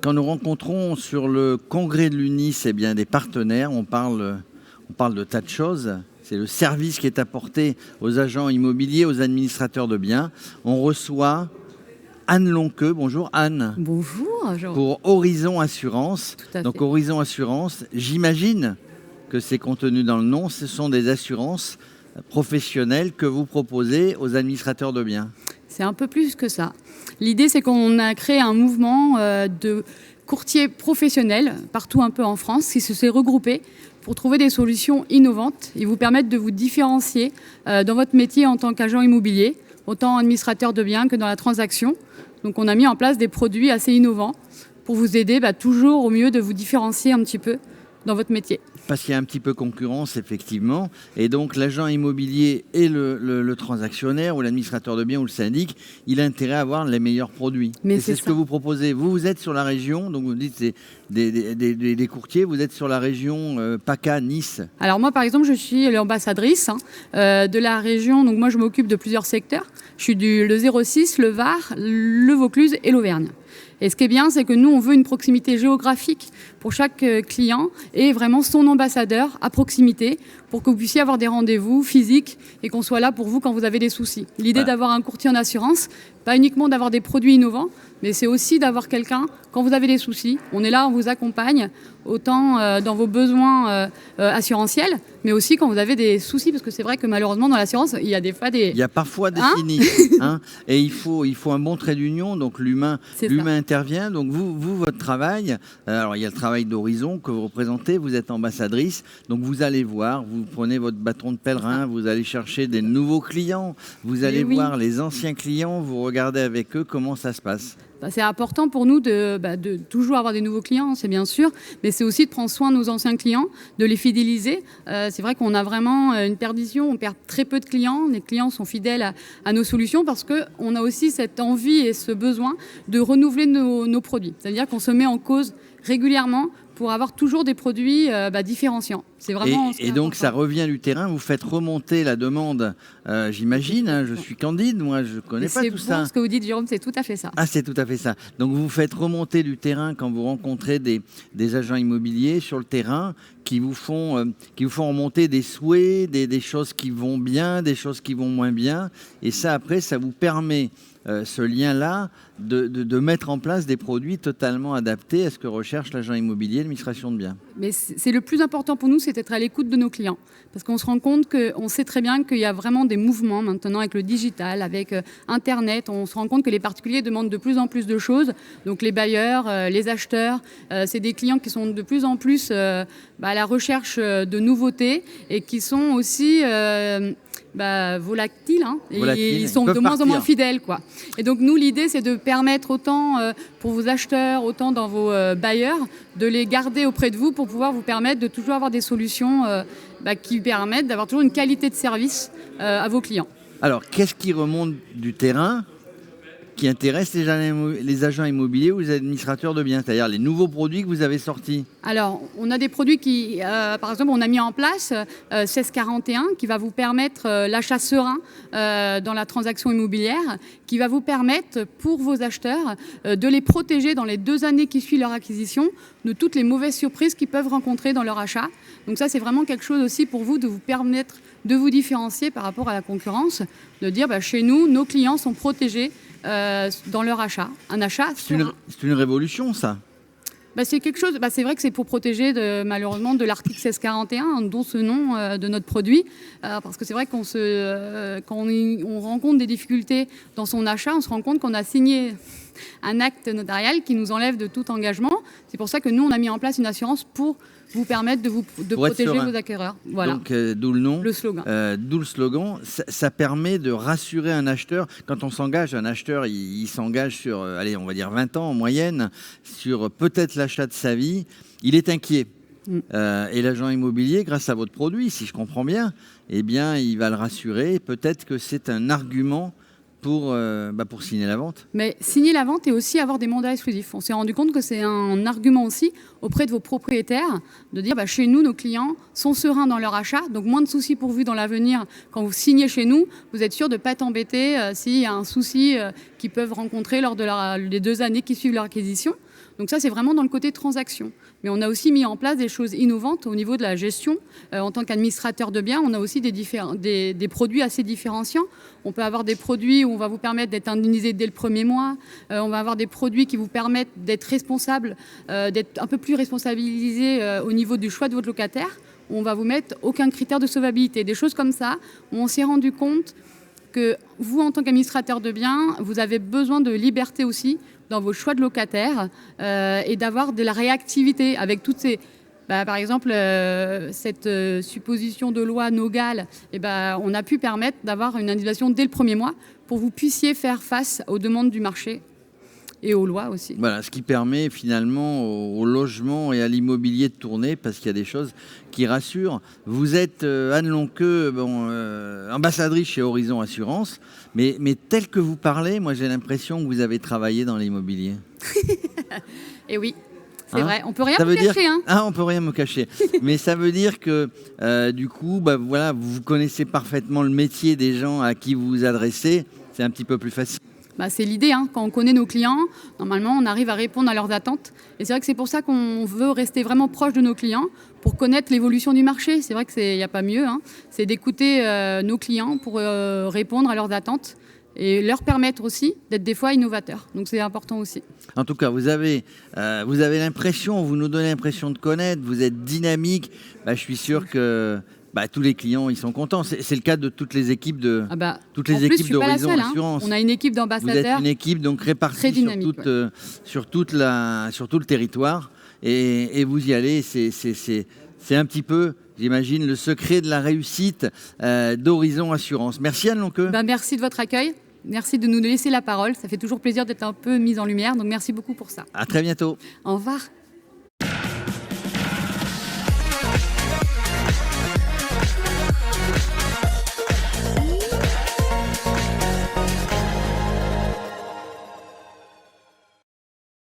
Quand nous rencontrons sur le congrès de l'UNIS des partenaires, on parle de tas de choses. C'est le service qui est apporté aux agents immobiliers, aux administrateurs de biens. On reçoit Anne Lonqueux. Bonjour Anne. Bonjour. Pour Horizon Assurance. Tout à Donc fait. Horizon Assurance, j'imagine que c'est contenu dans le nom, ce sont des assurances professionnelles que vous proposez aux administrateurs de biens. C'est un peu plus que ça. L'idée, c'est qu'on a créé un mouvement de courtiers professionnels partout un peu en France qui se sont regroupés pour trouver des solutions innovantes et vous permettre de vous différencier dans votre métier en tant qu'agent immobilier, autant administrateur de biens que dans la transaction. Donc on a mis en place des produits assez innovants pour vous aider toujours au mieux de vous différencier un petit peu dans votre métier. Parce qu'il y a un petit peu concurrence, effectivement. Et donc, l'agent immobilier et le transactionnaire ou l'administrateur de biens ou le syndic, il a intérêt à avoir les meilleurs produits. Mais c'est ce que vous proposez. Vous êtes sur la région, donc vous dites c'est des courtiers, vous êtes sur la région PACA, Nice. Alors moi, par exemple, je suis l'ambassadrice de la région. Donc moi, je m'occupe de plusieurs secteurs. Je suis le 06, le Var, le Vaucluse et l'Auvergne. Et ce qui est bien, c'est que nous, on veut une proximité géographique pour chaque client et vraiment son ambassadeur à proximité pour que vous puissiez avoir des rendez-vous physiques et qu'on soit là pour vous quand vous avez des soucis. L'idée d'avoir un courtier en assurance, pas uniquement d'avoir des produits innovants, mais c'est aussi d'avoir quelqu'un, quand vous avez des soucis, on est là, on vous accompagne, autant dans vos besoins assurantiels, mais aussi quand vous avez des soucis, parce que c'est vrai que malheureusement, dans l'assurance, il y a des fois des... Il y a parfois des sinistres, et il faut un bon trait d'union, donc l'humain intervient. Donc vous, votre travail, alors il y a le travail d'Horizon que vous représentez, vous êtes ambassadrice, donc vous allez voir, vous prenez votre bâton de pèlerin, vous allez chercher des nouveaux clients, vous allez voir les anciens clients, vous regardez avec eux comment ça se passe. C'est important pour nous de toujours avoir des nouveaux clients, c'est bien sûr, mais c'est aussi de prendre soin de nos anciens clients, de les fidéliser. C'est vrai qu'on a vraiment une perdition, on perd très peu de clients. Les clients sont fidèles à nos solutions parce qu'on a aussi cette envie et ce besoin de renouveler nos produits. C'est-à-dire qu'on se met en cause régulièrement pour avoir toujours des produits différenciants. C'est vraiment et donc ça revient du terrain, vous faites remonter la demande, j'imagine, je suis candide, moi je ne connais pas tout ça. Ce que vous dites, Jérôme, c'est tout à fait ça. Ah, c'est tout à fait ça. Donc vous faites remonter du terrain quand vous rencontrez des agents immobiliers sur le terrain qui vous font remonter des souhaits, des choses qui vont bien, des choses qui vont moins bien. Et ça, après, ça vous permet, ce lien-là, de mettre en place des produits totalement adaptés à ce que recherche l'agent immobilier, l'administration de biens. Mais c'est le plus important pour nous, c'est d'être à l'écoute de nos clients. Parce qu'on se rend compte qu'on sait très bien qu'il y a vraiment des mouvements maintenant avec le digital, avec Internet. On se rend compte que les particuliers demandent de plus en plus de choses. Donc les bailleurs, les acheteurs, c'est des clients qui sont de plus en plus à la recherche de nouveautés et qui sont aussi volatiles. Et ils sont de moins en moins fidèles, quoi. Et donc nous, l'idée, c'est de permettre autant pour vos acheteurs, autant dans vos bailleurs, de les garder auprès de vous pour pouvoir vous permettre de toujours avoir des solutions qui permettent d'avoir toujours une qualité de service à vos clients. Alors, qu'est-ce qui remonte du terrain qui intéresse les agents immobiliers ou les administrateurs de biens, c'est-à-dire les nouveaux produits que vous avez sortis? Alors, on a des produits qui, par exemple, on a mis en place 1641 qui va vous permettre l'achat serein dans la transaction immobilière, qui va vous permettre pour vos acheteurs de les protéger dans les 2 années qui suivent leur acquisition de toutes les mauvaises surprises qu'ils peuvent rencontrer dans leur achat. Donc ça, c'est vraiment quelque chose aussi pour vous de vous permettre de vous différencier par rapport à la concurrence, de dire chez nous, nos clients sont protégés dans leur achat. Un achat serein. C'est une révolution, ça. C'est quelque chose. C'est vrai que c'est pour protéger malheureusement de l'article 1641, dont ce nom de notre produit, parce que c'est vrai qu'on quand on rencontre des difficultés dans son achat, on se rend compte qu'on a signé un acte notarial qui nous enlève de tout engagement. C'est pour ça que nous, on a mis en place une assurance pour vous permettre de protéger vos acquéreurs. Voilà. Donc, d'où le nom. Le slogan. D'où le slogan. Ça permet de rassurer un acheteur. Quand on s'engage, un acheteur, il s'engage sur, on va dire 20 ans en moyenne, sur peut-être l'achat de sa vie. Il est inquiet. Et l'agent immobilier, grâce à votre produit, si je comprends bien, il va le rassurer. Peut-être que c'est un argument pour signer la vente. Mais signer la vente et aussi avoir des mandats exclusifs. On s'est rendu compte que c'est un argument aussi auprès de vos propriétaires de dire chez nous, nos clients sont sereins dans leur achat, donc moins de soucis pour vous dans l'avenir. Quand vous signez chez nous, vous êtes sûr de ne pas être embêté s'il y a un souci qu'ils peuvent rencontrer lors des 2 années qui suivent leur acquisition. Donc ça, c'est vraiment dans le côté transaction. Mais on a aussi mis en place des choses innovantes au niveau de la gestion. En tant qu'administrateur de biens, on a aussi des produits assez différenciants. On peut avoir des produits où on va vous permettre d'être indemnisé dès le premier mois. On va avoir des produits qui vous permettent d'être responsable, d'être un peu plus responsabilisé au niveau du choix de votre locataire. On va vous mettre aucun critère de solvabilité. Des choses comme ça, où on s'est rendu compte que vous, en tant qu'administrateur de biens, vous avez besoin de liberté aussi dans vos choix de locataires et d'avoir de la réactivité avec toutes ces... par exemple, cette supposition de loi Nogal, on a pu permettre d'avoir une indemnisation dès le premier mois pour que vous puissiez faire face aux demandes du marché et aux lois aussi. Voilà, ce qui permet finalement au logement et à l'immobilier de tourner, parce qu'il y a des choses qui rassurent. Vous êtes, Anne Lonqueux, ambassadrice chez Horizon Assurance, mais tel que vous parlez, moi j'ai l'impression que vous avez travaillé dans l'immobilier. Et oui. C'est vrai, on peut rien me cacher. On peut rien me cacher. Mais ça veut dire que du coup, voilà, vous connaissez parfaitement le métier des gens à qui vous vous adressez. C'est un petit peu plus facile. C'est l'idée, quand on connaît nos clients, normalement on arrive à répondre à leurs attentes. Et c'est vrai que c'est pour ça qu'on veut rester vraiment proche de nos clients pour connaître l'évolution du marché. C'est vrai qu'il n'y a pas mieux, c'est d'écouter nos clients pour répondre à leurs attentes et leur permettre aussi d'être des fois innovateurs. Donc c'est important aussi. En tout cas, vous avez l'impression, vous nous donnez l'impression de connaître, vous êtes dynamique. Je suis sûr que tous les clients ils sont contents. C'est le cas de toutes les équipes d'Horizon Assurance. On a une équipe d'ambassadeurs. Vous êtes une équipe donc répartie sur tout le territoire et vous y allez. C'est un petit peu, j'imagine, le secret de la réussite d'Horizon Assurance. Merci Anne Lonqueux. Merci de votre accueil. Merci de nous laisser la parole. Ça fait toujours plaisir d'être un peu mise en lumière. Donc merci beaucoup pour ça. À très bientôt. Au revoir.